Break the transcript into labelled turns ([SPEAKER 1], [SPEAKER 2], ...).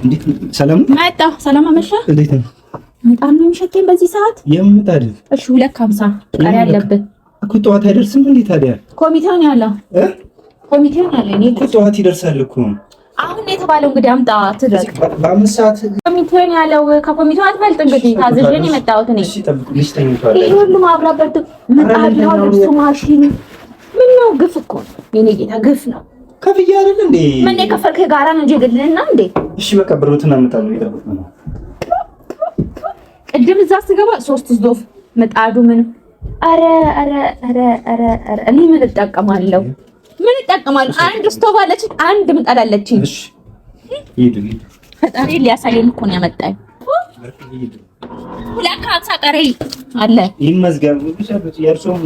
[SPEAKER 1] እንዴት ሰላም
[SPEAKER 2] መጣ? ሰላም አመሻ።
[SPEAKER 1] እንዴት ነው?
[SPEAKER 2] በጣም ነው የሚሸተኝ በዚህ ሰዓት።
[SPEAKER 1] የምጣድ
[SPEAKER 2] እሺ 250 ቀሪ አለብህ
[SPEAKER 1] እኮ ጠዋት አይደርስም እንዴ ታዲያ?
[SPEAKER 2] ኮሚቴው ነው ያለው ኮሚቴው ነው ያለው። እኔ
[SPEAKER 1] እኮ ጠዋት ይደርሳል እኮ
[SPEAKER 2] አሁን የተባለው እንግዲህ አምጣ ትደርስ
[SPEAKER 1] በአምስት ሰዓት
[SPEAKER 2] ኮሚቴው ነው ያለው። ከኮሚቴው አትበልጥ እንግዲህ ታዝዤ ነው የመጣሁት እኔ።
[SPEAKER 1] እሺ ጠብቁልኝ ተኝቷል።
[SPEAKER 2] ይሄ ሁሉ ማብራበት ምጣድ ነው ልብሱ ማሽን ምን ነው ግፍ እኮ የኔ ጌታ ግፍ ነው።
[SPEAKER 1] ከፍያ አይደል እንዴ?
[SPEAKER 2] ምን የከፈልክ ጋራ ነው እንጂ ግልና እንዴ?
[SPEAKER 1] እሺ በቃ ብሩትን አምጣለሁ ይጠብቁ ነው።
[SPEAKER 2] ቅድም እዛ ስገባ 3 ዞፍ ምጣዱ ምን አረ እኔ ምን እጠቀማለሁ? አንድ ስቶቭ አለች፣ አንድ ምጣድ አለች።
[SPEAKER 1] እሺ ሂዱ
[SPEAKER 2] ፈጣሪ ሊያሳየኝ እኮ ነው ያመጣኝ። ለካ ሳቀሬ አለ
[SPEAKER 1] ይመዝገብ ብቻ የእርሶም